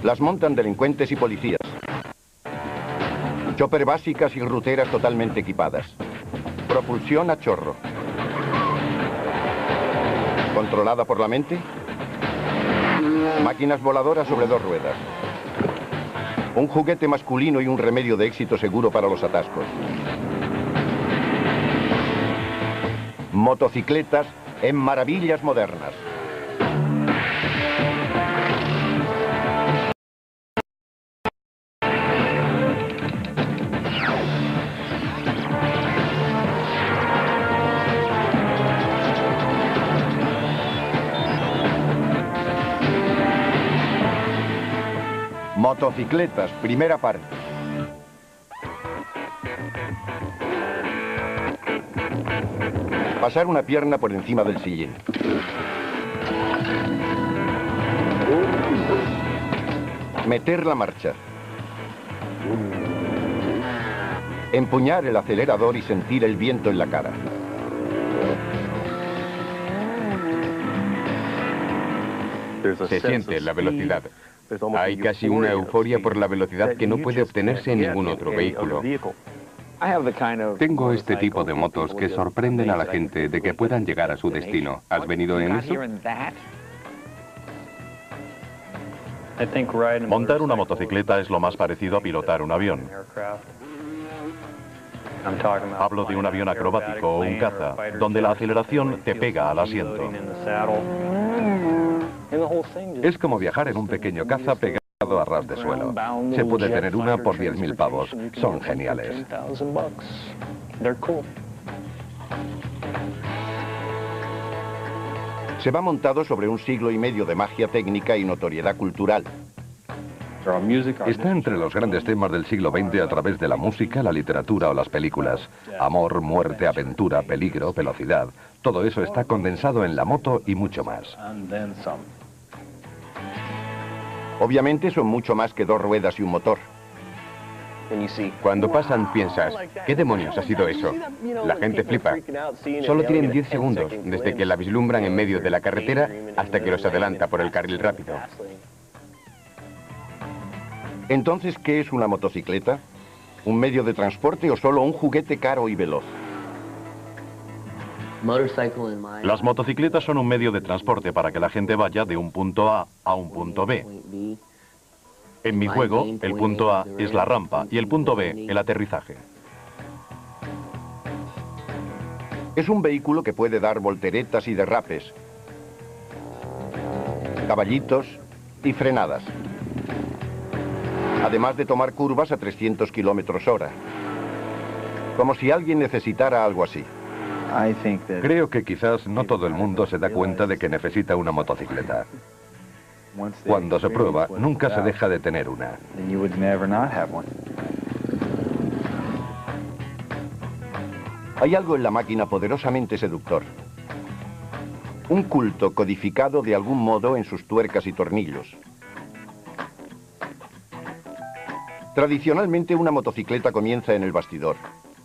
Las montan delincuentes y policías. Chopper básicas y ruteras totalmente equipadas. Propulsión a chorro. ¿Controlada por la mente? Máquinas voladoras sobre 2 ruedas. Un juguete masculino y un remedio de éxito seguro para los atascos. Motocicletas en maravillas modernas. Motocicletas, primera parte. Pasar una pierna por encima del sillín. Meter la marcha. Empuñar el acelerador y sentir el viento en la cara. Se siente la velocidad. Hay casi una euforia por la velocidad que no puede obtenerse en ningún otro vehículo. Tengo este tipo de motos que sorprenden a la gente de que puedan llegar a su destino. ¿Has venido en eso? Montar una motocicleta es lo más parecido a pilotar un avión. Hablo de un avión acrobático o un caza, donde la aceleración te pega al asiento. Es como viajar en un pequeño caza pegado a ras de suelo. Se puede tener una por 10.000 pavos. Son geniales. Se va montado sobre un siglo y medio de magia técnica y notoriedad cultural. Está entre los grandes temas del siglo XX a través de la música, la literatura o las películas. Amor, muerte, aventura, peligro, velocidad. Todo eso está condensado en la moto y mucho más. Obviamente son mucho más que 2 ruedas y un motor. Cuando pasan piensas, ¿qué demonios ha sido eso? La gente flipa. Solo tienen 10 segundos, desde que la vislumbran en medio de la carretera hasta que los adelanta por el carril rápido. Entonces, ¿qué es una motocicleta? ¿Un medio de transporte o solo un juguete caro y veloz? Las motocicletas son un medio de transporte para que la gente vaya de un punto A a un punto B. En mi juego, el punto A es la rampa y el punto B, el aterrizaje. Es un vehículo que puede dar volteretas y derrapes, caballitos y frenadas, además de tomar curvas a 300 km/h. Como si alguien necesitara algo así. Creo que quizás no todo el mundo se da cuenta de que necesita una motocicleta. Cuando se prueba, nunca se deja de tener una. Hay algo en la máquina poderosamente seductor. Un culto codificado de algún modo en sus tuercas y tornillos. Tradicionalmente una motocicleta comienza en el bastidor.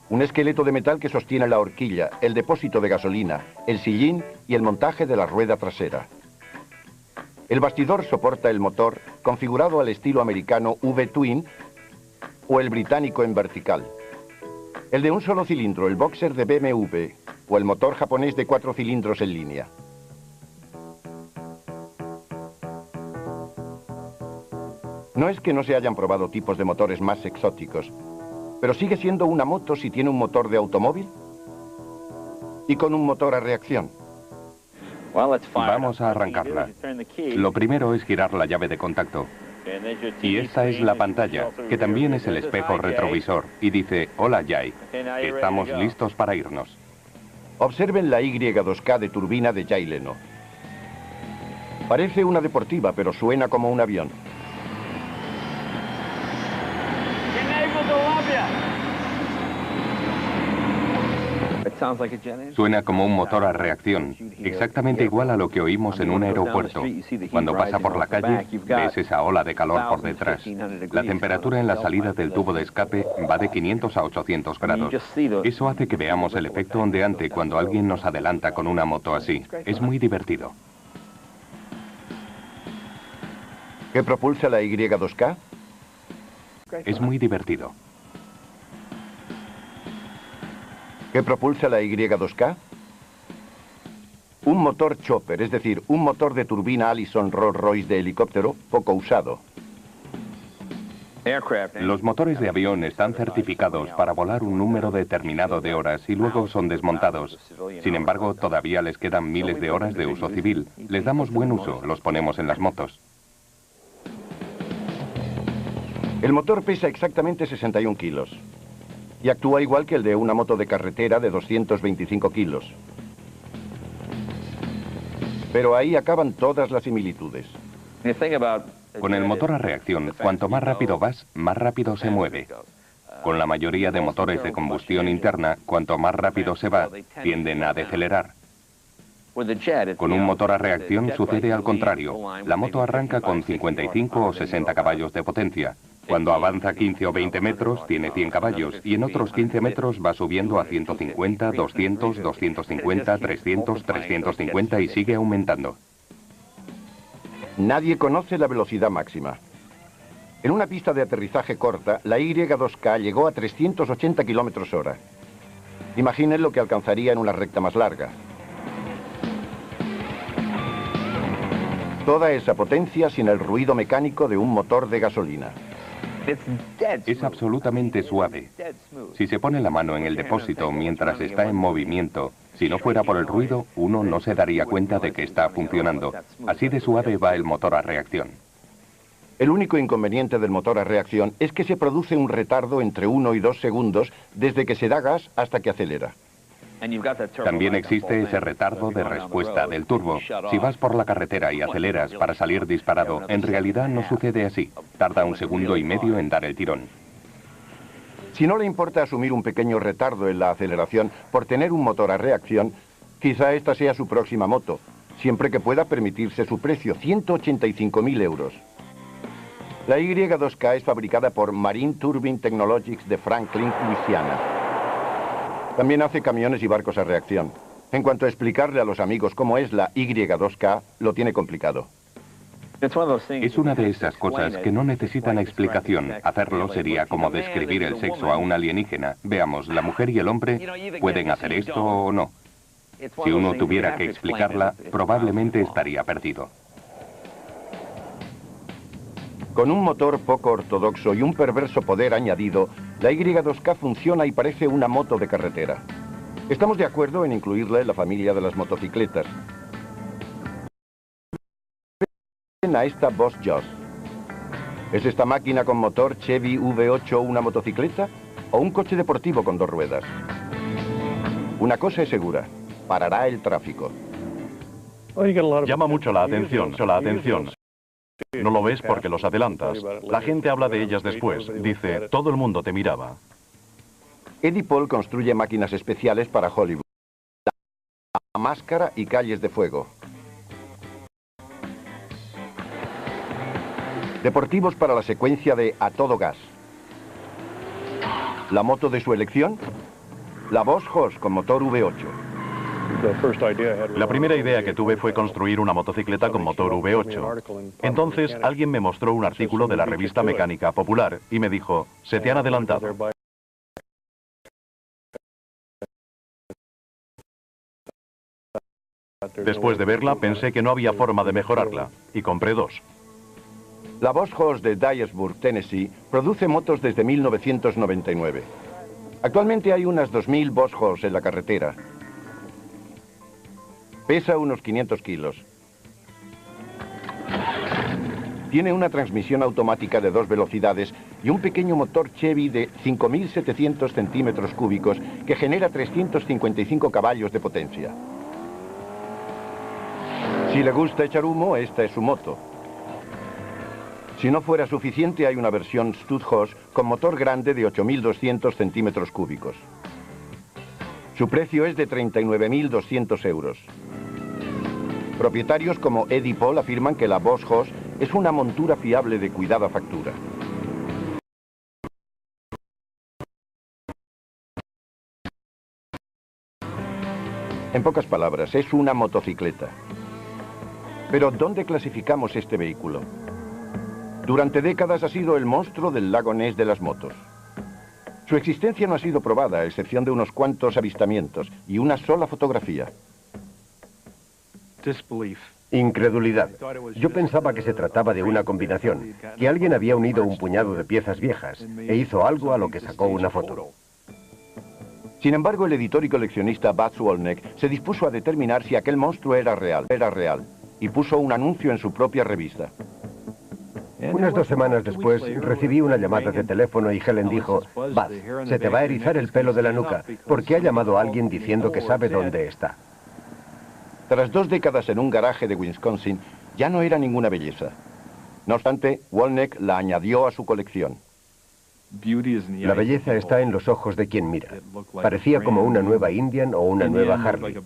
Un esqueleto de metal que sostiene la horquilla, el depósito de gasolina, el sillín y el montaje de la rueda trasera. El bastidor soporta el motor, configurado al estilo americano V-Twin o el británico en vertical. El de un solo cilindro, el Boxer de BMW, o el motor japonés de 4 cilindros en línea. No es que no se hayan probado tipos de motores más exóticos, pero sigue siendo una moto si tiene un motor de automóvil y con un motor a reacción. Vamos a arrancarla. Lo primero es girar la llave de contacto. Y esta es la pantalla, que también es el espejo retrovisor, y dice, hola Jay, estamos listos para irnos. Observen la Y2K de turbina de Jay Leno. Parece una deportiva, pero suena como un avión. Suena como un motor a reacción, exactamente igual a lo que oímos en un aeropuerto. Cuando pasa por la calle, ves esa ola de calor por detrás. La temperatura en la salida del tubo de escape va de 500 a 800 grados. Eso hace que veamos el efecto ondeante cuando alguien nos adelanta con una moto así. Es muy divertido. ¿Qué propulsa la Y2K? Es muy divertido. ¿Qué propulsa la Y2K? Un motor chopper, es decir, un motor de turbina Allison Rolls-Royce de helicóptero poco usado. Los motores de avión están certificados para volar un número determinado de horas y luego son desmontados. Sin embargo, todavía les quedan miles de horas de uso civil. Les damos buen uso, los ponemos en las motos. El motor pesa exactamente 61 kilos y actúa igual que el de una moto de carretera de 225 kilos. Pero ahí acaban todas las similitudes. Con el motor a reacción, cuanto más rápido vas, más rápido se mueve. Con la mayoría de motores de combustión interna, cuanto más rápido se va, tienden a decelerar. Con un motor a reacción sucede al contrario. La moto arranca con 55 o 60 caballos de potencia. Cuando avanza 15 o 20 metros, tiene 100 caballos, y en otros 15 metros va subiendo a 150, 200, 250, 300, 350 y sigue aumentando. Nadie conoce la velocidad máxima. En una pista de aterrizaje corta, la Y2K llegó a 380 km/h. Imaginen lo que alcanzaría en una recta más larga. Toda esa potencia sin el ruido mecánico de un motor de gasolina. Es absolutamente suave. Si se pone la mano en el depósito mientras está en movimiento, si no fuera por el ruido, uno no se daría cuenta de que está funcionando. Así de suave va el motor a reacción. El único inconveniente del motor a reacción es que se produce un retardo entre 1 y 2 segundos desde que se da gas hasta que acelera. También existe ese retardo de respuesta del turbo. Si vas por la carretera y aceleras para salir disparado, en realidad no sucede así. Tarda 1,5 segundos en dar el tirón. Si no le importa asumir un pequeño retardo en la aceleración por tener un motor a reacción, quizá esta sea su próxima moto, siempre que pueda permitirse su precio, 185.000 euros. La Y2K es fabricada por Marine Turbine Technologies de Franklin, Luisiana. También hace camiones y barcos a reacción. En cuanto a explicarle a los amigos cómo es la Y2K, lo tiene complicado. Es una de esas cosas que no necesitan explicación. Hacerlo sería como describir el sexo a un alienígena. Veamos, la mujer y el hombre pueden hacer esto o no. Si uno tuviera que explicarla, probablemente estaría perdido. Con un motor poco ortodoxo y un perverso poder añadido, la Y2K funciona y parece una moto de carretera. Estamos de acuerdo en incluirla en la familia de las motocicletas. A esta Boss Joss. ¿Es esta máquina con motor Chevy V8 una motocicleta o un coche deportivo con 2 ruedas? Una cosa es segura, parará el tráfico. Llama mucho la atención, No lo ves porque los adelantas. La gente habla de ellas después. Dice, todo el mundo te miraba. Eddie Paul construye máquinas especiales para Hollywood. La máscara y calles de fuego. Deportivos para la secuencia de A Todo Gas. La moto de su elección, la Boss Hoss con motor V8. La primera idea que tuve fue construir una motocicleta con motor V8. Entonces alguien me mostró un artículo de la revista Mecánica Popular y me dijo, se te han adelantado. Después de verla pensé que no había forma de mejorarla y compré 2. La Boss Hoss de Dyersburg, Tennessee, produce motos desde 1999. Actualmente hay unas 2.000 Boss Hoss en la carretera. Pesa unos 500 kilos. Tiene una transmisión automática de 2 velocidades y un pequeño motor Chevy de 5.700 centímetros cúbicos que genera 355 caballos de potencia. Si le gusta echar humo, esta es su moto. Si no fuera suficiente, hay una versión Stud Hoss con motor grande de 8.200 centímetros cúbicos. Su precio es de 39.200 euros. Propietarios como Eddie Paul afirman que la Boss Hoss es una montura fiable de cuidada factura. En pocas palabras, es una motocicleta. Pero ¿dónde clasificamos este vehículo? Durante décadas ha sido el monstruo del lago Ness de las motos. Su existencia no ha sido probada, a excepción de unos cuantos avistamientos y una sola fotografía. Incredulidad. Yo pensaba que se trataba de una combinación, que alguien había unido un puñado de piezas viejas e hizo algo a lo que sacó una foto. Sin embargo, el editor y coleccionista Baz Walneck se dispuso a determinar si aquel monstruo era real, y puso un anuncio en su propia revista. Unas 2 semanas después recibí una llamada de teléfono y Helen dijo: Baz, se te va a erizar el pelo de la nuca, porque ha llamado a alguien diciendo que sabe dónde está. Tras 2 décadas en un garaje de Wisconsin, ya no era ninguna belleza. No obstante, Walneck la añadió a su colección. La belleza está en los ojos de quien mira. Parecía como una nueva Indian o una nueva Harley.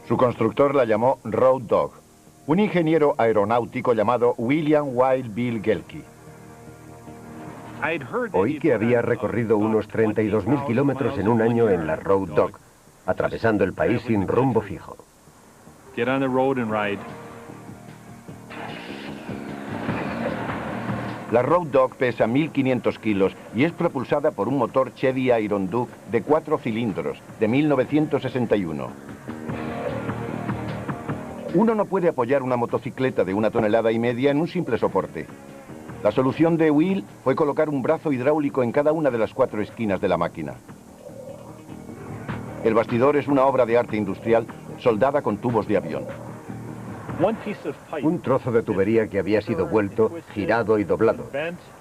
Su constructor la llamó Road Dog, un ingeniero aeronáutico llamado William Wild Bill Gelke. Oí que había recorrido unos 32.000 kilómetros en un año en la Road Dog, atravesando el país sin rumbo fijo. La Road Dog pesa 1.500 kilos y es propulsada por un motor Chevy Iron Duke de 4 cilindros, de 1961. Uno no puede apoyar una motocicleta de 1,5 toneladas en un simple soporte. La solución de Will fue colocar un brazo hidráulico en cada una de las 4 esquinas de la máquina. El bastidor es una obra de arte industrial soldada con tubos de avión. Un trozo de tubería que había sido vuelto, girado y doblado.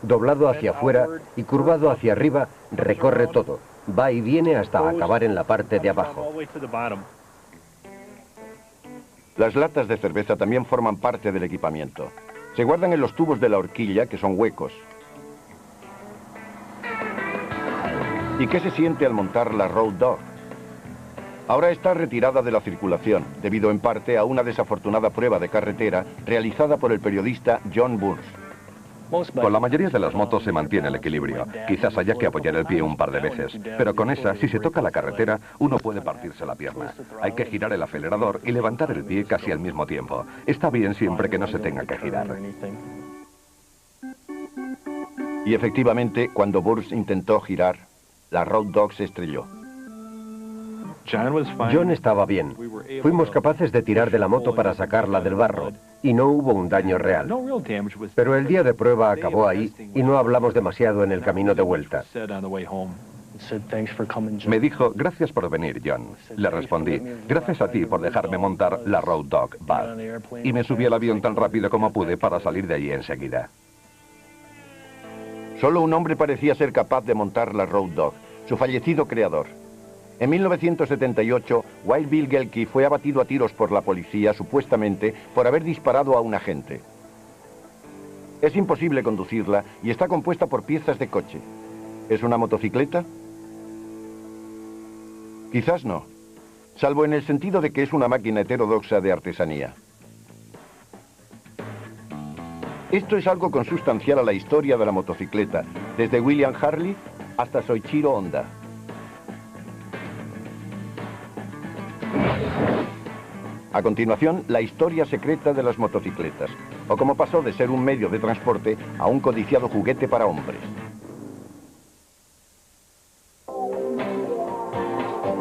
Doblado hacia afuera y curvado hacia arriba, recorre todo. Va y viene hasta acabar en la parte de abajo. Las latas de cerveza también forman parte del equipamiento. Se guardan en los tubos de la horquilla, que son huecos. ¿Y qué se siente al montar la Road Dog? Ahora está retirada de la circulación, debido en parte a una desafortunada prueba de carretera realizada por el periodista John Burns. Con la mayoría de las motos se mantiene el equilibrio. Quizás haya que apoyar el pie un par de veces. Pero con esa, si se toca la carretera, uno puede partirse la pierna. Hay que girar el acelerador y levantar el pie casi al mismo tiempo. Está bien siempre que no se tenga que girar. Y efectivamente, cuando Burns intentó girar, la Road Dog se estrelló. John estaba bien. Fuimos capaces de tirar de la moto para sacarla del barro, y no hubo un daño real. Pero el día de prueba acabó ahí y no hablamos demasiado en el camino de vuelta. Me dijo: gracias por venir, John. Le respondí: gracias a ti por dejarme montar la Road Dog, Bud. Y me subí al avión tan rápido como pude para salir de allí enseguida. Solo un hombre parecía ser capaz de montar la Road Dog, su fallecido creador. En 1978, Wild Bill Gelke fue abatido a tiros por la policía, supuestamente por haber disparado a un agente. Es imposible conducirla y está compuesta por piezas de coche. ¿Es una motocicleta? Quizás no, salvo en el sentido de que es una máquina heterodoxa de artesanía. Esto es algo consustancial a la historia de la motocicleta, desde William Harley hasta Soichiro Honda. A continuación, la historia secreta de las motocicletas, o cómo pasó de ser un medio de transporte a un codiciado juguete para hombres.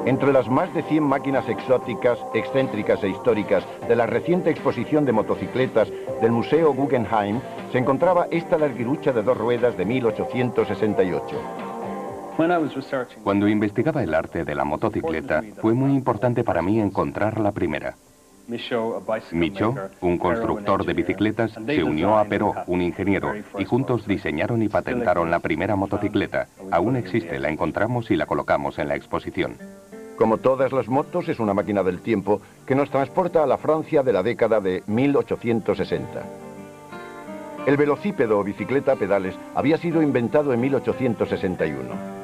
Entre las más de 100 máquinas exóticas, excéntricas e históricas de la reciente exposición de motocicletas del Museo Guggenheim, se encontraba esta larguirucha de 2 ruedas de 1868. Cuando investigaba el arte de la motocicleta, fue muy importante para mí encontrar la primera. Michaud, un constructor de bicicletas, se unió a Perot, un ingeniero, y juntos diseñaron y patentaron la primera motocicleta. Aún existe, la encontramos y la colocamos en la exposición. Como todas las motos, es una máquina del tiempo que nos transporta a la Francia de la década de 1860. El velocípedo o bicicleta a pedales había sido inventado en 1861.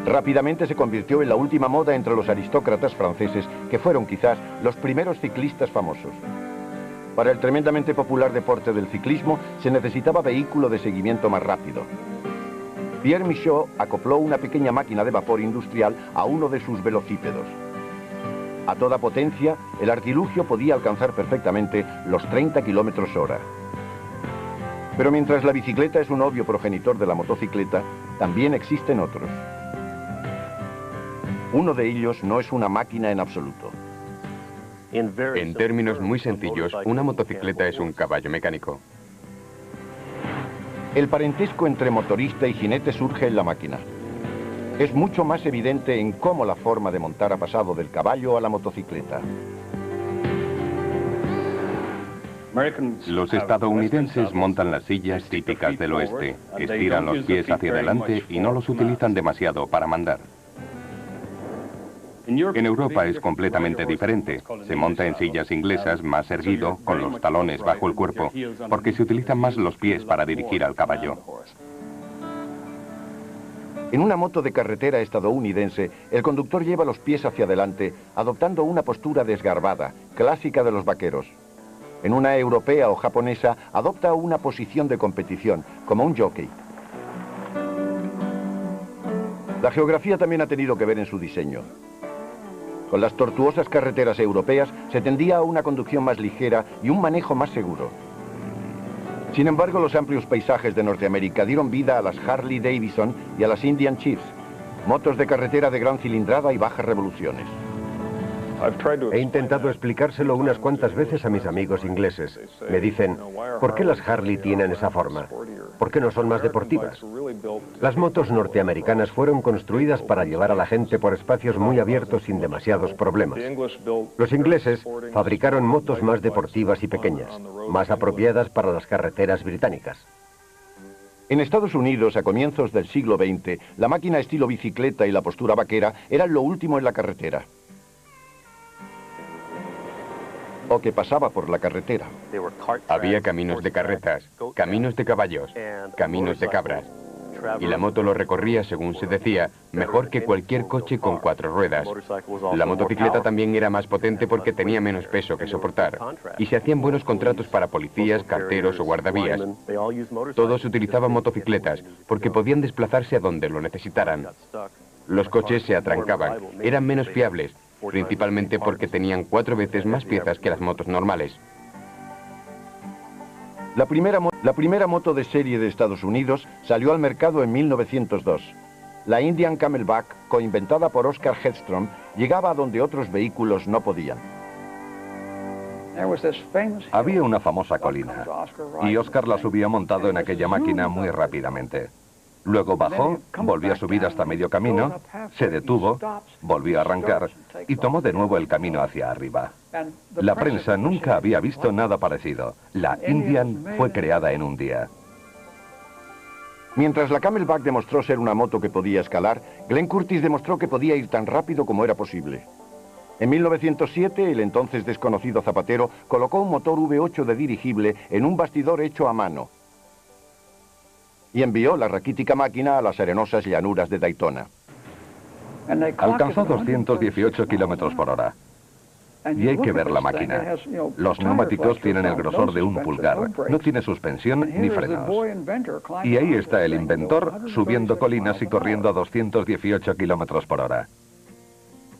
Rápidamente se convirtió en la última moda entre los aristócratas franceses, que fueron quizás los primeros ciclistas famosos. Para el tremendamente popular deporte del ciclismo se necesitaba vehículo de seguimiento más rápido. Pierre Michaud acopló una pequeña máquina de vapor industrial a uno de sus velocípedos. A toda potencia, el artilugio podía alcanzar perfectamente los 30 km/h. Pero mientras la bicicleta es un obvio progenitor de la motocicleta, también existen otros. Uno de ellos no es una máquina en absoluto. En términos muy sencillos, una motocicleta es un caballo mecánico. El parentesco entre motorista y jinete surge en la máquina. Es mucho más evidente en cómo la forma de montar ha pasado del caballo a la motocicleta. Los estadounidenses montan las sillas típicas del oeste, estiran los pies hacia adelante y no los utilizan demasiado para mandar. En Europa es completamente diferente. Se monta en sillas inglesas más erguido, con los talones bajo el cuerpo, porque se utilizan más los pies para dirigir al caballo. En una moto de carretera estadounidense, el conductor lleva los pies hacia adelante, adoptando una postura desgarbada, clásica de los vaqueros. En una europea o japonesa, adopta una posición de competición, como un jockey. La geografía también ha tenido que ver en su diseño. Con las tortuosas carreteras europeas se tendía a una conducción más ligera y un manejo más seguro. Sin embargo, los amplios paisajes de Norteamérica dieron vida a las Harley Davidson y a las Indian Chiefs, motos de carretera de gran cilindrada y bajas revoluciones. He intentado explicárselo unas cuantas veces a mis amigos ingleses. Me dicen, ¿por qué las Harley tienen esa forma? ¿Por qué no son más deportivas? Las motos norteamericanas fueron construidas para llevar a la gente por espacios muy abiertos sin demasiados problemas. Los ingleses fabricaron motos más deportivas y pequeñas, más apropiadas para las carreteras británicas. En Estados Unidos, a comienzos del siglo XX, la máquina estilo bicicleta y la postura vaquera eran lo último en la carretera. O que pasaba por la carretera. Había caminos de carretas, caminos de caballos, caminos de cabras. Y la moto lo recorría, según se decía, mejor que cualquier coche con 4 ruedas. La motocicleta también era más potente porque tenía menos peso que soportar. Y se hacían buenos contratos para policías, carteros o guardavías. Todos utilizaban motocicletas porque podían desplazarse a donde lo necesitaran. Los coches se atrancaban, eran menos fiables, principalmente porque tenían 4 veces más piezas que las motos normales. La primera moto de serie de Estados Unidos salió al mercado en 1902. La Indian Camelback, coinventada por Oscar Hedstrom, llegaba a donde otros vehículos no podían. Había una famosa colina, y Oscar la subía montado en aquella máquina muy rápidamente. Luego bajó, volvió a subir hasta medio camino, se detuvo, volvió a arrancar y tomó de nuevo el camino hacia arriba. La prensa nunca había visto nada parecido. La Indian fue creada en un día. Mientras la Camelback demostró ser una moto que podía escalar, Glenn Curtis demostró que podía ir tan rápido como era posible. En 1907, el entonces desconocido zapatero colocó un motor V8 de dirigible en un bastidor hecho a mano y envió la raquítica máquina a las arenosas llanuras de Daytona. Alcanzó 218 kilómetros por hora. Y hay que ver la máquina. Los neumáticos tienen el grosor de un pulgar. No tiene suspensión ni frenos. Y ahí está el inventor subiendo colinas y corriendo a 218 kilómetros por hora.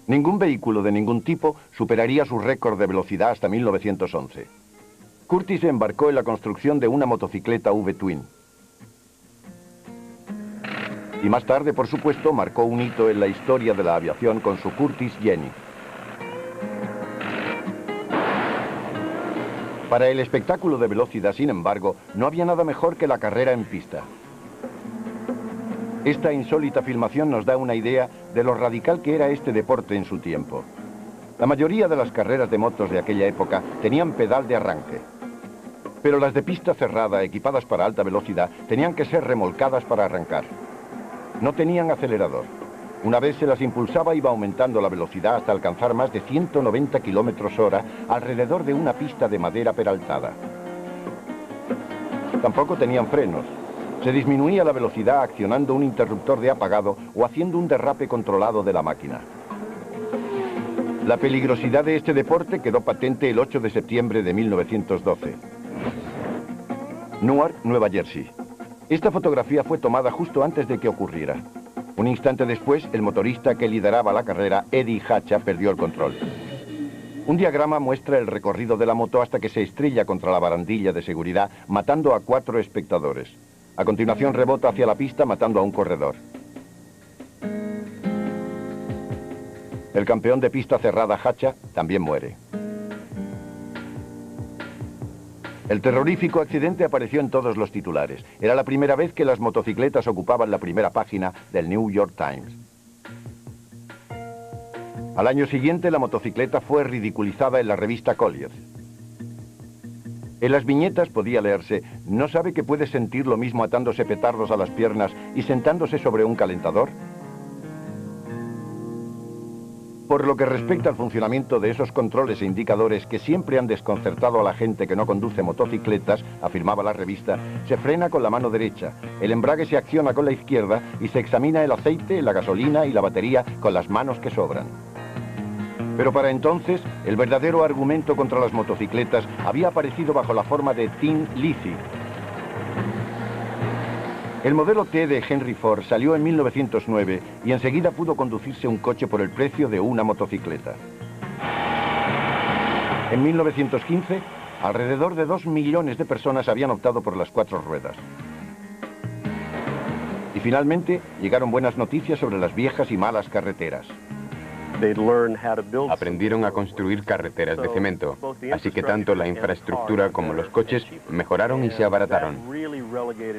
Ningún vehículo de ningún tipo superaría su récord de velocidad hasta 1911. Curtis se embarcó en la construcción de una motocicleta V-Twin. Y más tarde, por supuesto, marcó un hito en la historia de la aviación con su Curtis Jenny. Para el espectáculo de velocidad, sin embargo, no había nada mejor que la carrera en pista. Esta insólita filmación nos da una idea de lo radical que era este deporte en su tiempo. La mayoría de las carreras de motos de aquella época tenían pedal de arranque. Pero las de pista cerrada, equipadas para alta velocidad, tenían que ser remolcadas para arrancar. No tenían acelerador. Una vez se las impulsaba, iba aumentando la velocidad hasta alcanzar más de 190 km/h alrededor de una pista de madera peraltada. Tampoco tenían frenos. Se disminuía la velocidad accionando un interruptor de apagado o haciendo un derrape controlado de la máquina. La peligrosidad de este deporte quedó patente el 8 de septiembre de 1912. Newark, Nueva Jersey. Esta fotografía fue tomada justo antes de que ocurriera. Un instante después, el motorista que lideraba la carrera, Eddie Hacha, perdió el control. Un diagrama muestra el recorrido de la moto hasta que se estrella contra la barandilla de seguridad, matando a 4 espectadores. A continuación rebota hacia la pista, matando a un corredor. El campeón de pista cerrada, Hacha, también muere. El terrorífico accidente apareció en todos los titulares. Era la primera vez que las motocicletas ocupaban la primera página del New York Times. Al año siguiente, la motocicleta fue ridiculizada en la revista Collier. En las viñetas podía leerse: ¿no sabe que puede sentir lo mismo atándose petardos a las piernas y sentándose sobre un calentador? Por lo que respecta al funcionamiento de esos controles e indicadores que siempre han desconcertado a la gente que no conduce motocicletas, afirmaba la revista, se frena con la mano derecha, el embrague se acciona con la izquierda y se examina el aceite, la gasolina y la batería con las manos que sobran. Pero para entonces, el verdadero argumento contra las motocicletas había aparecido bajo la forma de Tin Lizzie. El modelo T de Henry Ford salió en 1909 y enseguida pudo conducirse un coche por el precio de una motocicleta. En 1915, alrededor de 2 millones de personas habían optado por las 4 ruedas. Y finalmente llegaron buenas noticias sobre las viejas y malas carreteras. Aprendieron a construir carreteras de cemento, así que tanto la infraestructura como los coches mejoraron y se abarataron.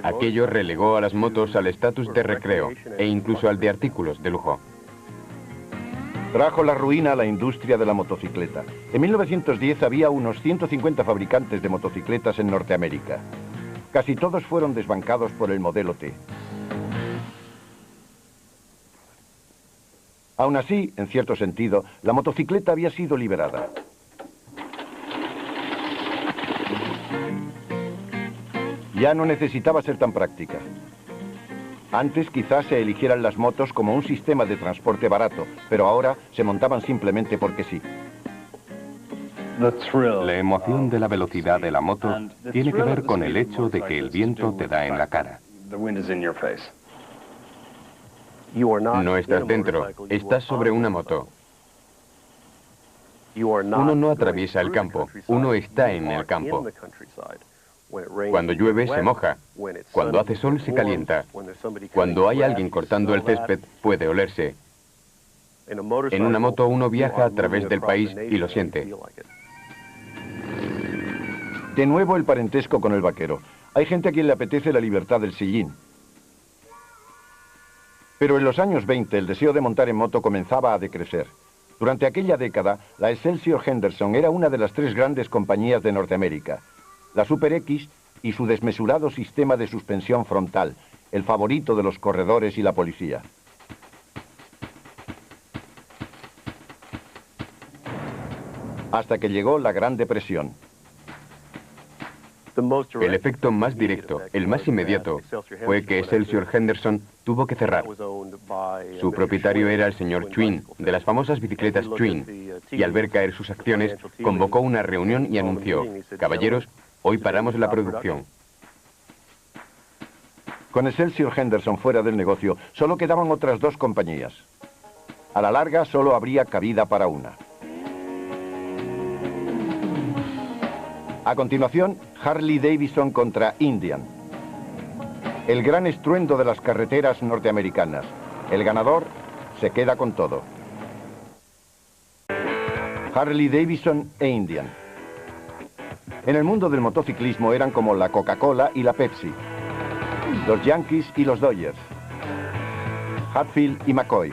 Aquello relegó a las motos al estatus de recreo e incluso al de artículos de lujo. Trajo la ruina a la industria de la motocicleta. En 1910 había unos 150 fabricantes de motocicletas en Norteamérica. Casi todos fueron desbancados por el modelo T. Aún así, en cierto sentido, la motocicleta había sido liberada. Ya no necesitaba ser tan práctica. Antes quizás se eligieran las motos como un sistema de transporte barato, pero ahora se montaban simplemente porque sí. La emoción de la velocidad de la moto tiene que ver con el hecho de que el viento te da en la cara. No estás dentro, estás sobre una moto. Uno no atraviesa el campo, uno está en el campo. Cuando llueve se moja, cuando hace sol se calienta, cuando hay alguien cortando el césped puede olerse. En una moto uno viaja a través del país y lo siente. De nuevo el parentesco con el vaquero. Hay gente a quien le apetece la libertad del sillín. Pero en los años 20 el deseo de montar en moto comenzaba a decrecer. Durante aquella década, la Excelsior Henderson era una de las 3 grandes compañías de Norteamérica. La Super X y su desmesurado sistema de suspensión frontal, el favorito de los corredores y la policía. Hasta que llegó la Gran Depresión. El efecto más directo, el más inmediato, fue que Excelsior Henderson tuvo que cerrar. Su propietario era el señor Twin, de las famosas bicicletas Twin, y al ver caer sus acciones, convocó una reunión y anunció: caballeros, hoy paramos la producción. Con Excelsior Henderson fuera del negocio, solo quedaban otras 2 compañías. A la larga, solo habría cabida para una. A continuación, Harley Davidson contra Indian. El gran estruendo de las carreteras norteamericanas. El ganador se queda con todo. Harley Davidson e Indian. En el mundo del motociclismo eran como la Coca-Cola y la Pepsi, los Yankees y los Dodgers, Hatfield y McCoy.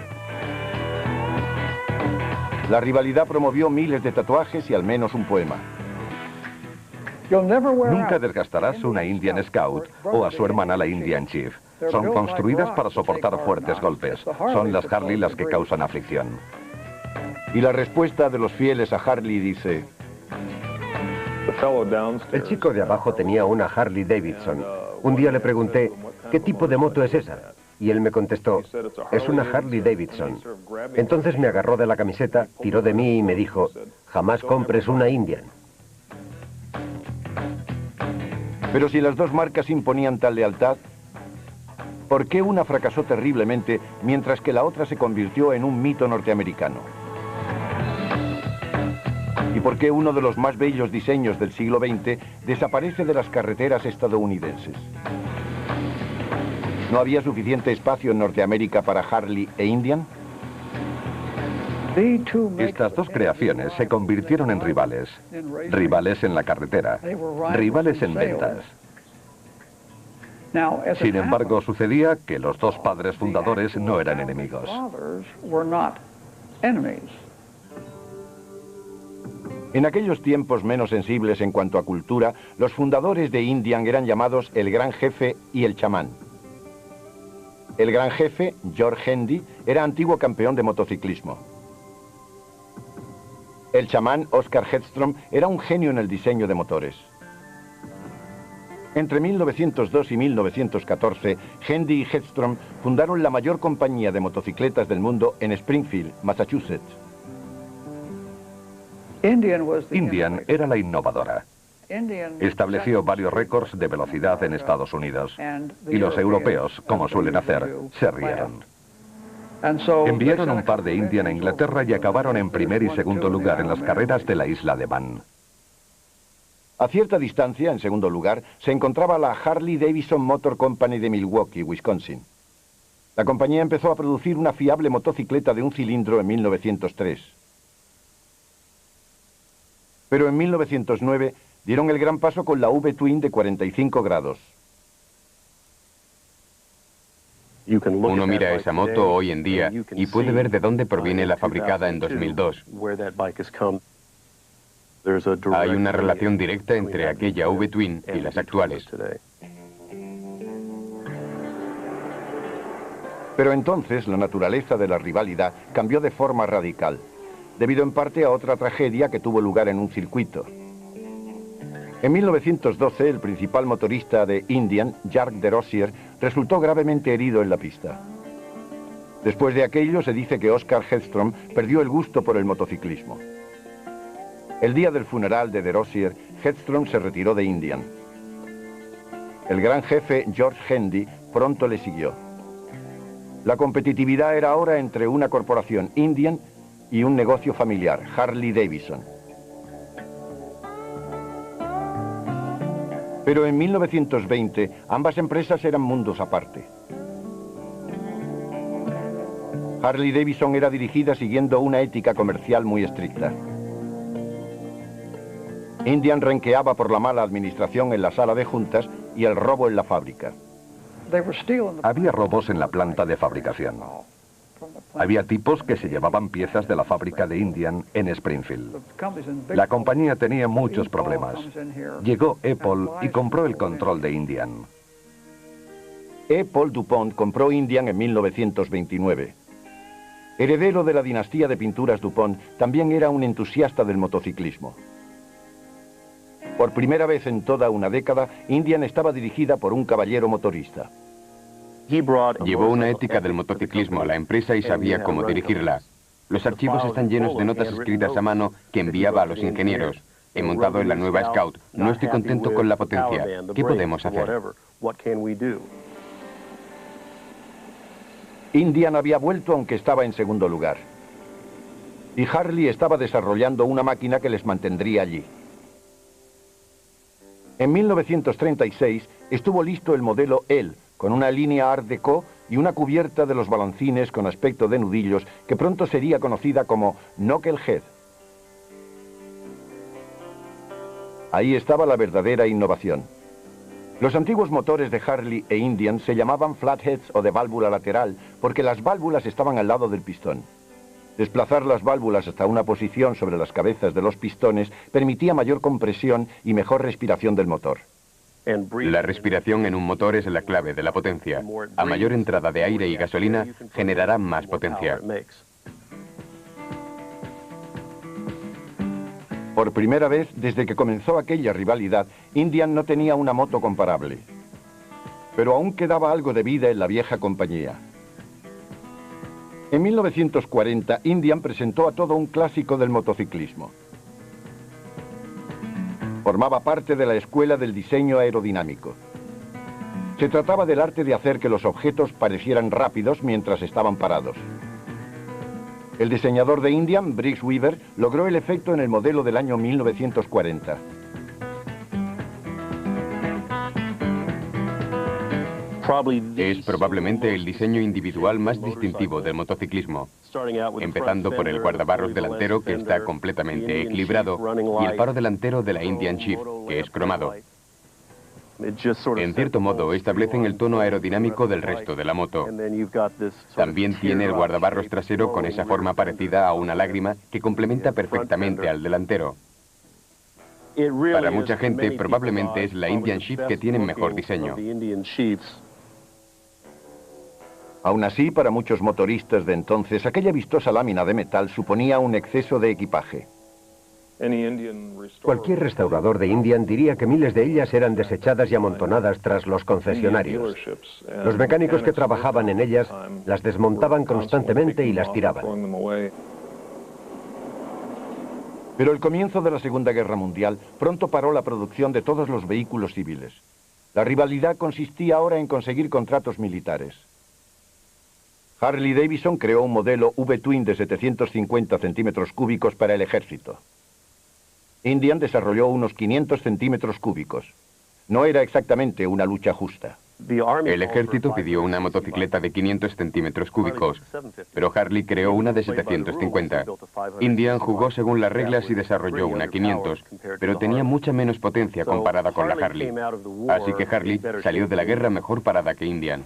La rivalidad promovió miles de tatuajes y al menos un poema. Nunca desgastarás una Indian Scout o a su hermana la Indian Chief. Son construidas para soportar fuertes golpes. Son las Harley las que causan aflicción. Y la respuesta de los fieles a Harley dice: El chico de abajo tenía una Harley Davidson. Un día le pregunté, ¿qué tipo de moto es esa? Y él me contestó, es una Harley Davidson. Entonces me agarró de la camiseta, tiró de mí y me dijo, jamás compres una Indian. Pero si las 2 marcas imponían tal lealtad, ¿por qué una fracasó terriblemente mientras que la otra se convirtió en un mito norteamericano? y por qué uno de los más bellos diseños del siglo XX desaparece de las carreteras estadounidenses. ¿No había suficiente espacio en Norteamérica para Harley e Indian? Estas dos creaciones se convirtieron en rivales. Rivales en la carretera. Rivales en ventas. Sin embargo, sucedía que los dos padres fundadores no eran enemigos. En aquellos tiempos menos sensibles en cuanto a cultura, los fundadores de Indian eran llamados el Gran Jefe y el Chamán. El Gran Jefe, George Hendy, era antiguo campeón de motociclismo. El chamán, Oscar Hedstrom, era un genio en el diseño de motores. Entre 1902 y 1914, Hendy y Hedstrom fundaron la mayor compañía de motocicletas del mundo en Springfield, Massachusetts. Indian era la innovadora. Estableció varios récords de velocidad en Estados Unidos. Y los europeos, como suelen hacer, se rieron. Enviaron un par de Indian a Inglaterra y acabaron en primer y segundo lugar en las carreras de la isla de Man. A cierta distancia, en segundo lugar, se encontraba la Harley Davidson Motor Company de Milwaukee, Wisconsin. La compañía empezó a producir una fiable motocicleta de un cilindro en 1903. Pero en 1909 dieron el gran paso con la V-Twin de 45 grados. Uno mira esa moto hoy en día y puede ver de dónde proviene la fabricada en 2002. Hay una relación directa entre aquella V-Twin y las actuales. Pero entonces la naturaleza de la rivalidad cambió de forma radical, debido en parte a otra tragedia que tuvo lugar en un circuito. En 1912, el principal motorista de Indian, Jacques Derosier, resultó gravemente herido en la pista. Después de aquello, se dice que Oscar Hedstrom perdió el gusto por el motociclismo. El día del funeral de Derosier, Hedstrom se retiró de Indian. El gran jefe, George Hendy, pronto le siguió. La competitividad era ahora entre una corporación Indian y un negocio familiar, Harley Davidson. Pero en 1920, ambas empresas eran mundos aparte. Harley Davidson era dirigida siguiendo una ética comercial muy estricta. Indian renqueaba por la mala administración en la sala de juntas y el robo en la fábrica. Había robos en la planta de fabricación. Había tipos que se llevaban piezas de la fábrica de Indian en Springfield. La compañía tenía muchos problemas. Llegó Apple y compró el control de Indian. Paul DuPont compró Indian en 1929. Heredero de la dinastía de pinturas DuPont, también era un entusiasta del motociclismo. Por primera vez en toda una década, Indian estaba dirigida por un caballero motorista. Llevó una ética del motociclismo a la empresa y sabía cómo dirigirla. Los archivos están llenos de notas escritas a mano que enviaba a los ingenieros. He montado en la nueva Scout. No estoy contento con la potencia. ¿Qué podemos hacer? Indian había vuelto aunque estaba en segundo lugar. Y Harley estaba desarrollando una máquina que les mantendría allí. En 1936 estuvo listo el modelo L, con una línea Art Deco y una cubierta de los balancines con aspecto de nudillos que pronto sería conocida como Knucklehead. Ahí estaba la verdadera innovación. Los antiguos motores de Harley e Indian se llamaban flatheads o de válvula lateral porque las válvulas estaban al lado del pistón. Desplazar las válvulas hasta una posición sobre las cabezas de los pistones permitía mayor compresión y mejor respiración del motor. La respiración en un motor es la clave de la potencia. A mayor entrada de aire y gasolina, generará más potencia. Por primera vez, desde que comenzó aquella rivalidad, Indian no tenía una moto comparable. Pero aún quedaba algo de vida en la vieja compañía. En 1940, Indian presentó a todo un clásico del motociclismo. Formaba parte de la escuela del diseño aerodinámico. Se trataba del arte de hacer que los objetos parecieran rápidos mientras estaban parados. El diseñador de Indian, Briggs Weaver, logró el efecto en el modelo del año 1940. Es probablemente el diseño individual más distintivo del motociclismo, empezando por el guardabarros delantero, que está completamente equilibrado, y el faro delantero de la Indian Chief, que es cromado. En cierto modo, establecen el tono aerodinámico del resto de la moto. También tiene el guardabarros trasero con esa forma parecida a una lágrima que complementa perfectamente al delantero. Para mucha gente, probablemente es la Indian Chief que tiene mejor diseño. Aún así, para muchos motoristas de entonces, aquella vistosa lámina de metal suponía un exceso de equipaje. Cualquier restaurador de Indian diría que miles de ellas eran desechadas y amontonadas tras los concesionarios. Los mecánicos que trabajaban en ellas las desmontaban constantemente y las tiraban. Pero el comienzo de la Segunda Guerra Mundial pronto paró la producción de todos los vehículos civiles. La rivalidad consistía ahora en conseguir contratos militares. Harley Davidson creó un modelo V-Twin de 750 centímetros cúbicos para el ejército. Indian desarrolló unos 500 centímetros cúbicos. No era exactamente una lucha justa. El ejército pidió una motocicleta de 500 centímetros cúbicos, pero Harley creó una de 750. Indian jugó según las reglas y desarrolló una 500, pero tenía mucha menos potencia comparada con la Harley. Así que Harley salió de la guerra mejor parada que Indian.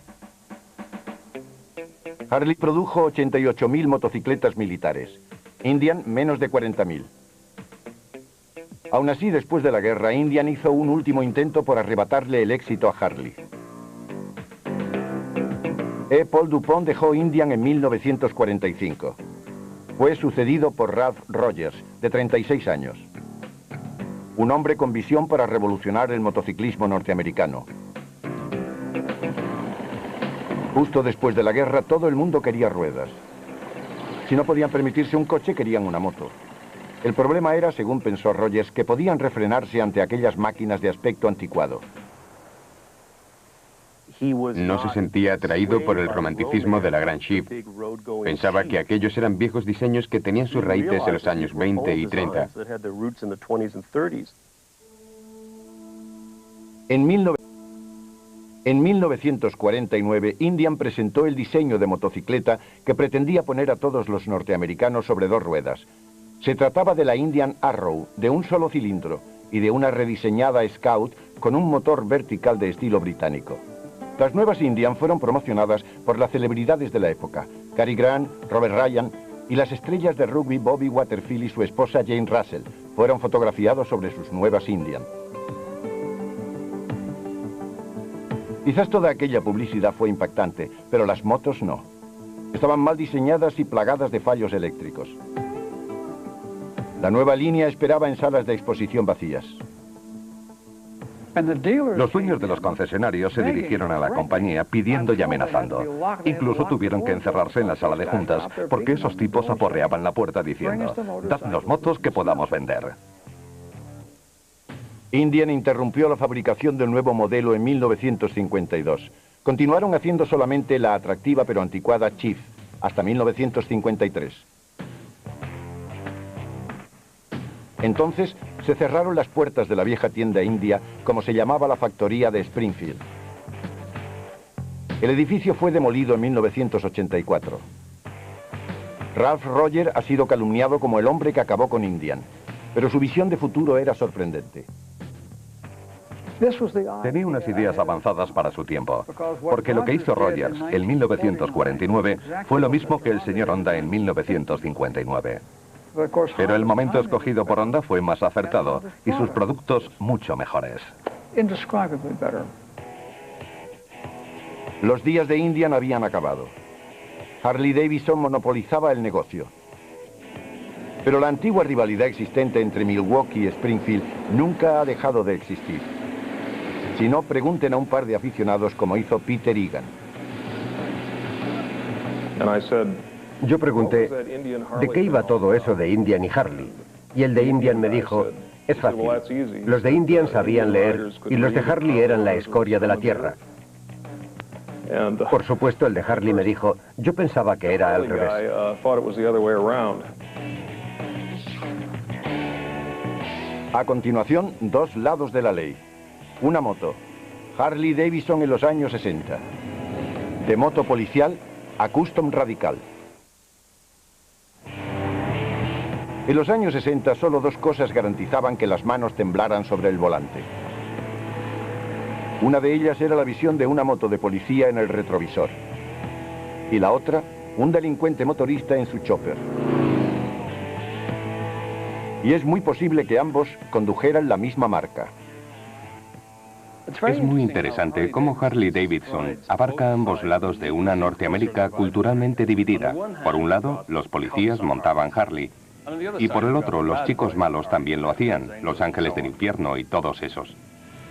Harley produjo 88.000 motocicletas militares. Indian, menos de 40.000. Aún así, después de la guerra, Indian hizo un último intento por arrebatarle el éxito a Harley. Paul Dupont dejó Indian en 1945. Fue sucedido por Ralph Rogers, de 36 años. Un hombre con visión para revolucionar el motociclismo norteamericano. Justo después de la guerra, todo el mundo quería ruedas. Si no podían permitirse un coche, querían una moto. El problema era, según pensó Rogers, que podían refrenarse ante aquellas máquinas de aspecto anticuado. No se sentía atraído por el romanticismo de la Gran Chief. Pensaba que aquellos eran viejos diseños que tenían sus raíces en los años 20 y 30. En 1949, Indian presentó el diseño de motocicleta que pretendía poner a todos los norteamericanos sobre dos ruedas. Se trataba de la Indian Arrow, de un solo cilindro, y de una rediseñada Scout con un motor vertical de estilo británico. Las nuevas Indian fueron promocionadas por las celebridades de la época, Cary Grant, Robert Ryan, y las estrellas de rugby Bobby Waterfield y su esposa Jane Russell fueron fotografiados sobre sus nuevas Indian. Quizás toda aquella publicidad fue impactante, pero las motos no. Estaban mal diseñadas y plagadas de fallos eléctricos. La nueva línea esperaba en salas de exposición vacías. Los dueños de los concesionarios se dirigieron a la compañía pidiendo y amenazando. Incluso tuvieron que encerrarse en la sala de juntas porque esos tipos aporreaban la puerta diciendo: "Dadnos motos que podamos vender". Indian interrumpió la fabricación del nuevo modelo en 1952. Continuaron haciendo solamente la atractiva pero anticuada Chief, hasta 1953. Entonces, se cerraron las puertas de la vieja tienda india, como se llamaba la factoría de Springfield. El edificio fue demolido en 1984. Ralph Rogers ha sido calumniado como el hombre que acabó con Indian, pero su visión de futuro era sorprendente. Tenía unas ideas avanzadas para su tiempo, porque lo que hizo Rogers en 1949 fue lo mismo que el señor Honda en 1959. Pero el momento escogido por Honda fue más acertado y sus productos mucho mejores. Los días de Indian habían acabado. Harley Davidson monopolizaba el negocio. Pero la antigua rivalidad existente entre Milwaukee y Springfield nunca ha dejado de existir. Si no, pregunten a un par de aficionados como hizo Peter Egan. Yo pregunté, ¿de qué iba todo eso de Indian y Harley? Y el de Indian me dijo, es fácil. Los de Indian sabían leer y los de Harley eran la escoria de la tierra. Por supuesto, el de Harley me dijo, yo pensaba que era al revés. A continuación, dos lados de la ley. Una moto, Harley Davidson en los años 60. De moto policial a custom radical. En los años 60 solo dos cosas garantizaban que las manos temblaran sobre el volante. Una de ellas era la visión de una moto de policía en el retrovisor. Y la otra, un delincuente motorista en su chopper. Y es muy posible que ambos condujeran la misma marca. Es muy interesante cómo Harley Davidson abarca ambos lados de una Norteamérica culturalmente dividida. Por un lado, los policías montaban Harley. Y por el otro, los chicos malos también lo hacían, Los Ángeles del Infierno y todos esos.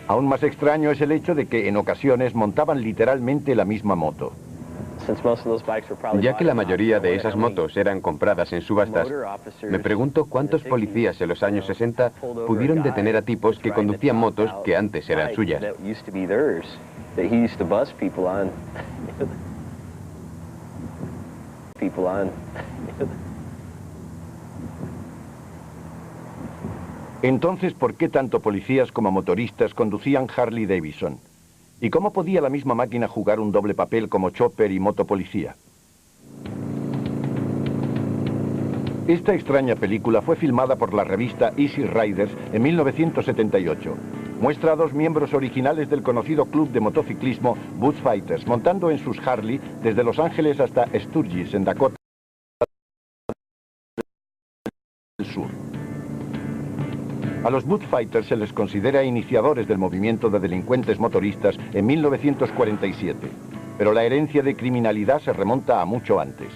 Aún más extraño es el hecho de que en ocasiones montaban literalmente la misma moto. Ya que la mayoría de esas motos eran compradas en subastas, me pregunto cuántos policías en los años 60 pudieron detener a tipos que conducían motos que antes eran suyas. Entonces, ¿por qué tanto policías como motoristas conducían Harley Davidson? ¿Y cómo podía la misma máquina jugar un doble papel como chopper y motopolicía? Esta extraña película fue filmada por la revista Easy Riders en 1978. Muestra a dos miembros originales del conocido club de motociclismo Bush Fighters montando en sus Harley desde Los Ángeles hasta Sturgis, en Dakota del Sur. A los Bush Fighters se les considera iniciadores del movimiento de delincuentes motoristas en 1947, pero la herencia de criminalidad se remonta a mucho antes.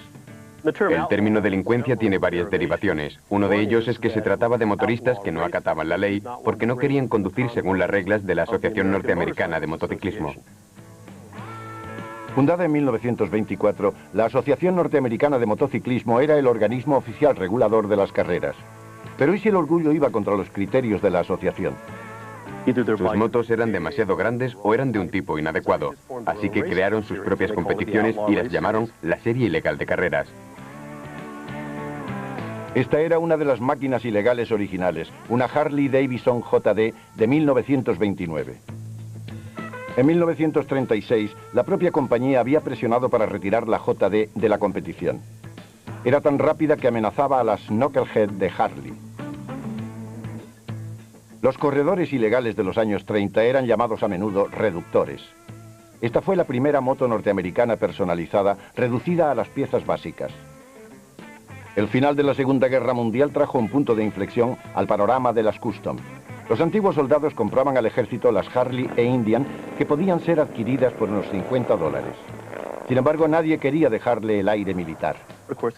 El término delincuencia tiene varias derivaciones. Uno de ellos es que se trataba de motoristas que no acataban la ley porque no querían conducir según las reglas de la Asociación Norteamericana de Motociclismo. Fundada en 1924, la Asociación Norteamericana de Motociclismo era el organismo oficial regulador de las carreras. Pero ¿y si el orgullo iba contra los criterios de la asociación? Sus motos eran demasiado grandes o eran de un tipo inadecuado, así que crearon sus propias competiciones y las llamaron la Serie Ilegal de Carreras. Esta era una de las máquinas ilegales originales, una Harley Davidson JD de 1929. En 1936, la propia compañía había presionado para retirar la JD de la competición. Era tan rápida que amenazaba a las Knucklehead de Harley. Los corredores ilegales de los años 30 eran llamados a menudo reductores. Esta fue la primera moto norteamericana personalizada, reducida a las piezas básicas. El final de la Segunda Guerra Mundial trajo un punto de inflexión al panorama de las custom. Los antiguos soldados compraban al ejército las Harley e Indian, que podían ser adquiridas por unos $50. Sin embargo, nadie quería dejarle el aire militar.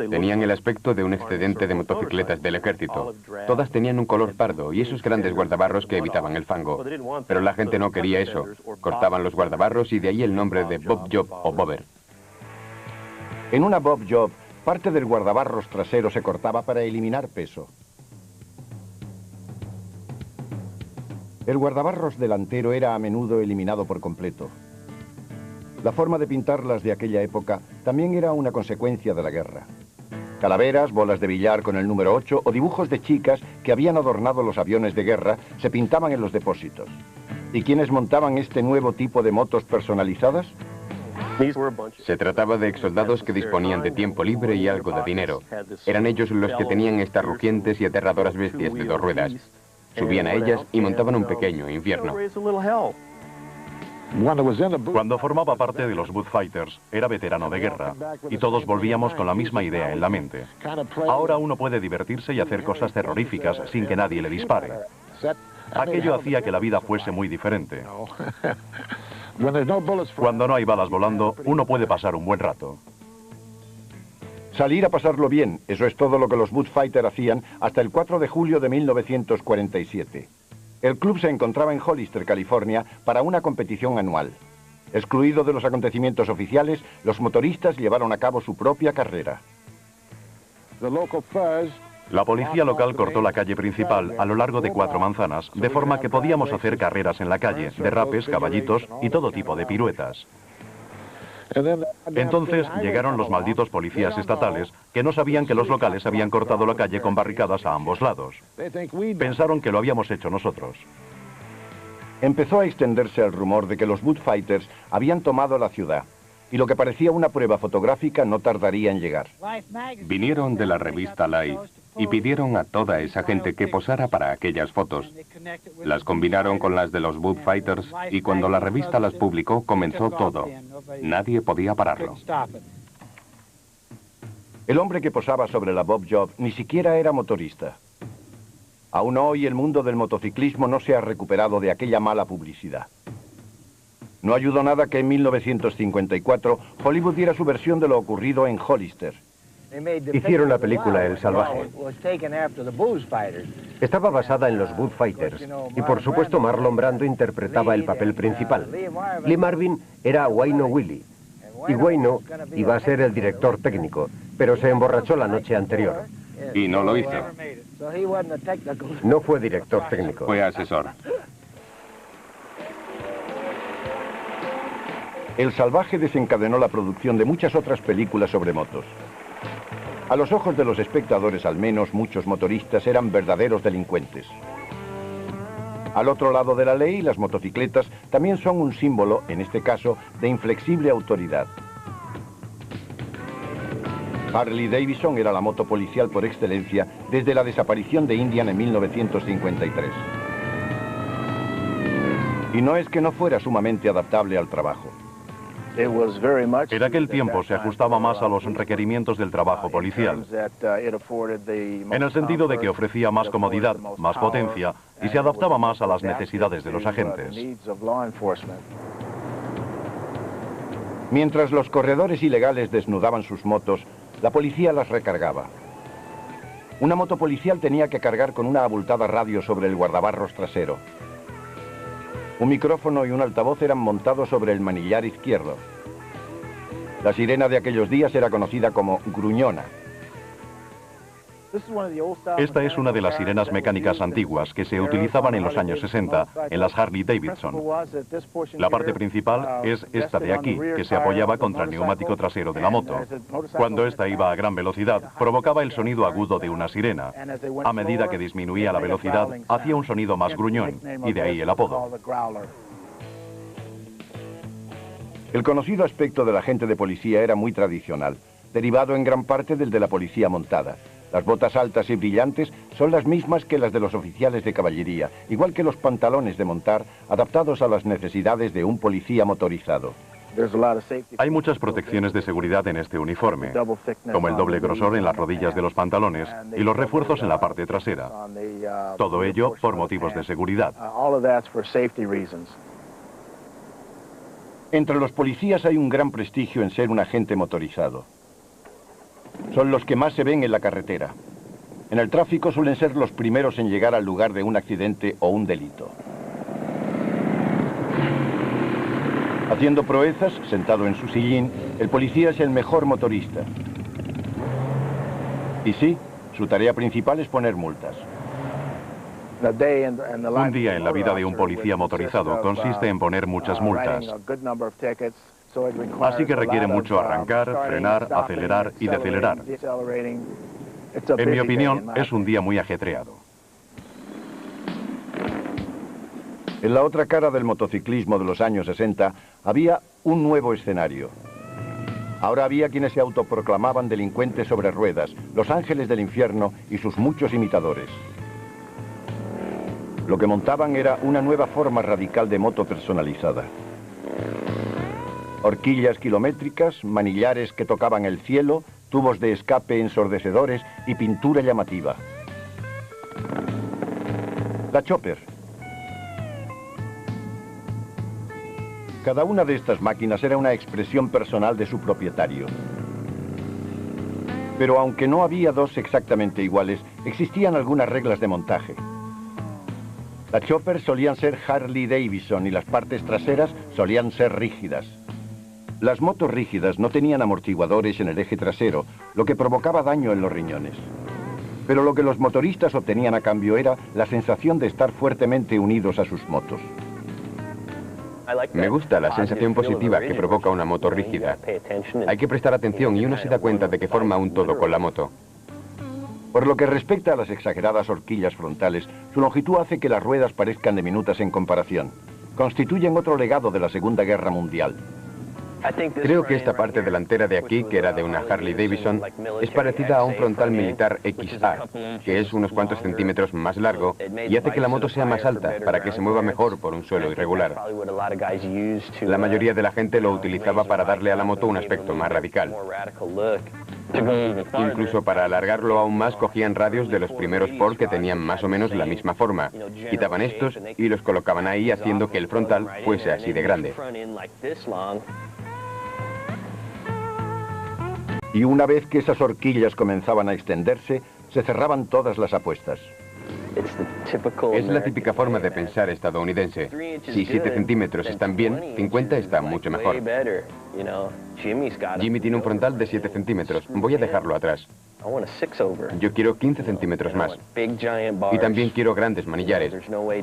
Tenían el aspecto de un excedente de motocicletas del ejército. Todas tenían un color pardo y esos grandes guardabarros que evitaban el fango. Pero la gente no quería eso. Cortaban los guardabarros y de ahí el nombre de Bob Job o Bobber. En una Bob Job, parte del guardabarros trasero se cortaba para eliminar peso. El guardabarros delantero era a menudo eliminado por completo. La forma de pintarlas de aquella época también era una consecuencia de la guerra. Calaveras, bolas de billar con el número 8 o dibujos de chicas que habían adornado los aviones de guerra se pintaban en los depósitos. ¿Y quiénes montaban este nuevo tipo de motos personalizadas? Se trataba de exsoldados que disponían de tiempo libre y algo de dinero. Eran ellos los que tenían estas rugientes y aterradoras bestias de dos ruedas. Subían a ellas y montaban un pequeño infierno. Cuando formaba parte de los Bush Fighters, era veterano de guerra, y todos volvíamos con la misma idea en la mente. Ahora uno puede divertirse y hacer cosas terroríficas sin que nadie le dispare. Aquello hacía que la vida fuese muy diferente. Cuando no hay balas volando, uno puede pasar un buen rato. Salir a pasarlo bien, eso es todo lo que los Bush Fighters hacían hasta el 4 de julio de 1947. El club se encontraba en Hollister, California, para una competición anual. Excluido de los acontecimientos oficiales, los motoristas llevaron a cabo su propia carrera. La policía local cortó la calle principal a lo largo de 4 manzanas, de forma que podíamos hacer carreras en la calle, derrapes, caballitos y todo tipo de piruetas. Entonces llegaron los malditos policías estatales que no sabían que los locales habían cortado la calle con barricadas a ambos lados. Pensaron que lo habíamos hecho nosotros. Empezó a extenderse el rumor de que los Bullfighters habían tomado la ciudad, y lo que parecía una prueba fotográfica no tardaría en llegar. Vinieron de la revista Life y pidieron a toda esa gente que posara para aquellas fotos. Las combinaron con las de los Bullfighters y cuando la revista las publicó comenzó todo. Nadie podía pararlo. El hombre que posaba sobre la Bob Job ni siquiera era motorista. Aún hoy el mundo del motociclismo no se ha recuperado de aquella mala publicidad. No ayudó nada que en 1954 Hollywood diera su versión de lo ocurrido en Hollister. Hicieron la película El Salvaje. Estaba basada en los Bullfighters y por supuesto Marlon Brando interpretaba el papel principal. Lee Marvin era Wayno Willie y Wayno iba a ser el director técnico, pero se emborrachó la noche anterior. Y no lo hizo. No fue director técnico. Fue asesor. El Salvaje desencadenó la producción de muchas otras películas sobre motos. A los ojos de los espectadores, al menos, muchos motoristas eran verdaderos delincuentes. Al otro lado de la ley, las motocicletas también son un símbolo, en este caso, de inflexible autoridad. Harley Davidson era la moto policial por excelencia desde la desaparición de Indian en 1953. Y no es que no fuera sumamente adaptable al trabajo. En aquel tiempo se ajustaba más a los requerimientos del trabajo policial, en el sentido de que ofrecía más comodidad, más potencia y se adaptaba más a las necesidades de los agentes. Mientras los corredores ilegales desnudaban sus motos, la policía las recargaba. Una moto policial tenía que cargar con una abultada radio sobre el guardabarros trasero. Un micrófono y un altavoz eran montados sobre el manillar izquierdo. La sirena de aquellos días era conocida como gruñona. Esta es una de las sirenas mecánicas antiguas que se utilizaban en los años 60 en las Harley Davidson. La parte principal es esta de aquí, que se apoyaba contra el neumático trasero de la moto. Cuando esta iba a gran velocidad, provocaba el sonido agudo de una sirena. A medida que disminuía la velocidad, hacía un sonido más gruñón, y de ahí el apodo. El conocido aspecto del agente de policía era muy tradicional, derivado en gran parte del de la policía montada. Las botas altas y brillantes son las mismas que las de los oficiales de caballería, igual que los pantalones de montar, adaptados a las necesidades de un policía motorizado. Hay muchas protecciones de seguridad en este uniforme, como el doble grosor en las rodillas de los pantalones y los refuerzos en la parte trasera. Todo ello por motivos de seguridad. Entre los policías hay un gran prestigio en ser un agente motorizado. Son los que más se ven en la carretera. En el tráfico suelen ser los primeros en llegar al lugar de un accidente o un delito. Haciendo proezas, sentado en su sillín, el policía es el mejor motorista. Y sí, su tarea principal es poner multas. Un día en la vida de un policía motorizado consiste en poner muchas multas. Así que requiere mucho arrancar, frenar, acelerar y decelerar. En mi opinión, es un día muy ajetreado. En la otra cara del motociclismo de los años 60 había un nuevo escenario. Ahora había quienes se autoproclamaban delincuentes sobre ruedas, los ángeles del infierno y sus muchos imitadores. Lo que montaban era una nueva forma radical de moto personalizada. Horquillas kilométricas, manillares que tocaban el cielo, tubos de escape ensordecedores y pintura llamativa. La Chopper. Cada una de estas máquinas era una expresión personal de su propietario. Pero aunque no había dos exactamente iguales, existían algunas reglas de montaje. Las Chopper solían ser Harley Davidson y las partes traseras solían ser rígidas. Las motos rígidas no tenían amortiguadores en el eje trasero, lo que provocaba daño en los riñones. Pero lo que los motoristas obtenían a cambio era la sensación de estar fuertemente unidos a sus motos. Me gusta la sensación positiva que provoca una moto rígida. Hay que prestar atención y uno se da cuenta de que forma un todo con la moto. Por lo que respecta a las exageradas horquillas frontales, su longitud hace que las ruedas parezcan diminutas en comparación. Constituyen otro legado de la Segunda Guerra Mundial. Creo que esta parte delantera de aquí, que era de una Harley Davidson, es parecida a un frontal militar XA, que es unos cuantos centímetros más largo y hace que la moto sea más alta para que se mueva mejor por un suelo irregular. La mayoría de la gente lo utilizaba para darle a la moto un aspecto más radical. Incluso para alargarlo aún más cogían radios de los primeros Ford que tenían más o menos la misma forma. Quitaban estos y los colocaban ahí haciendo que el frontal fuese así de grande. Y una vez que esas horquillas comenzaban a extenderse, se cerraban todas las apuestas. Es la típica forma de pensar estadounidense. Si 7 centímetros están bien, 50 está mucho mejor. Jimmy tiene un frontal de 7 centímetros. Voy a dejarlo atrás. Yo quiero 15 centímetros más. Y también quiero grandes manillares.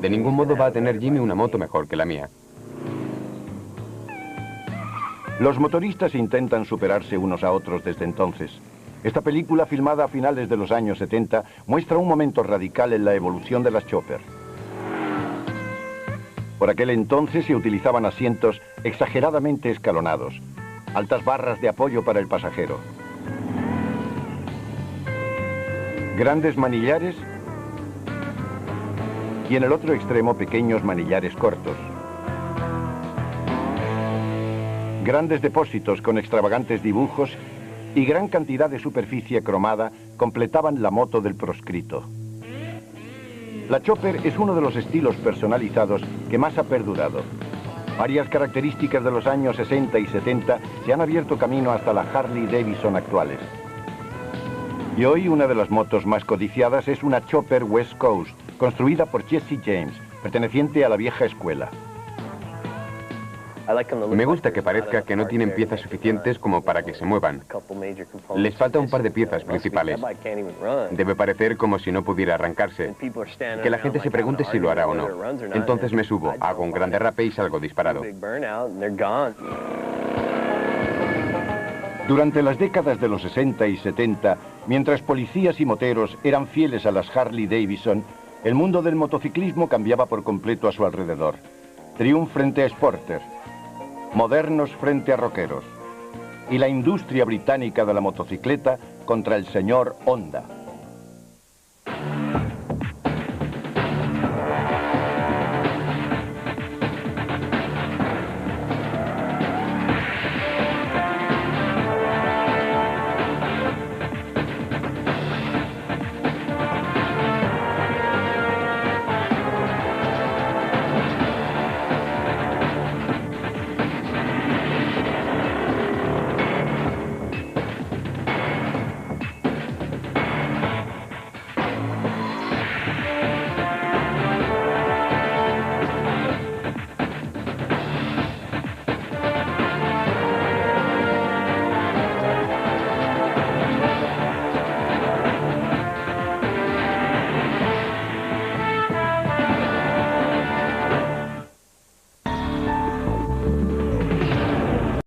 De ningún modo va a tener Jimmy una moto mejor que la mía. Los motoristas intentan superarse unos a otros desde entonces. Esta película, filmada a finales de los años 70, muestra un momento radical en la evolución de las chopper. Por aquel entonces se utilizaban asientos exageradamente escalonados, altas barras de apoyo para el pasajero, grandes manillares y en el otro extremo pequeños manillares cortos. Grandes depósitos con extravagantes dibujos y gran cantidad de superficie cromada completaban la moto del proscrito. La chopper es uno de los estilos personalizados que más ha perdurado. Varias características de los años 60 y 70 se han abierto camino hasta la Harley Davidson actuales. Y hoy una de las motos más codiciadas es una chopper West Coast, construida por Jesse James, perteneciente a la vieja escuela. Me gusta que parezca que no tienen piezas suficientes como para que se muevan. Les falta un par de piezas principales. Debe parecer como si no pudiera arrancarse. Que la gente se pregunte si lo hará o no. Entonces me subo, hago un gran derrape y salgo disparado. Durante las décadas de los 60 y 70, mientras policías y moteros eran fieles a las Harley Davidson, el mundo del motociclismo cambiaba por completo a su alrededor. Triumph frente a Sporter, modernos frente a rockeros, y la industria británica de la motocicleta contra el señor Honda.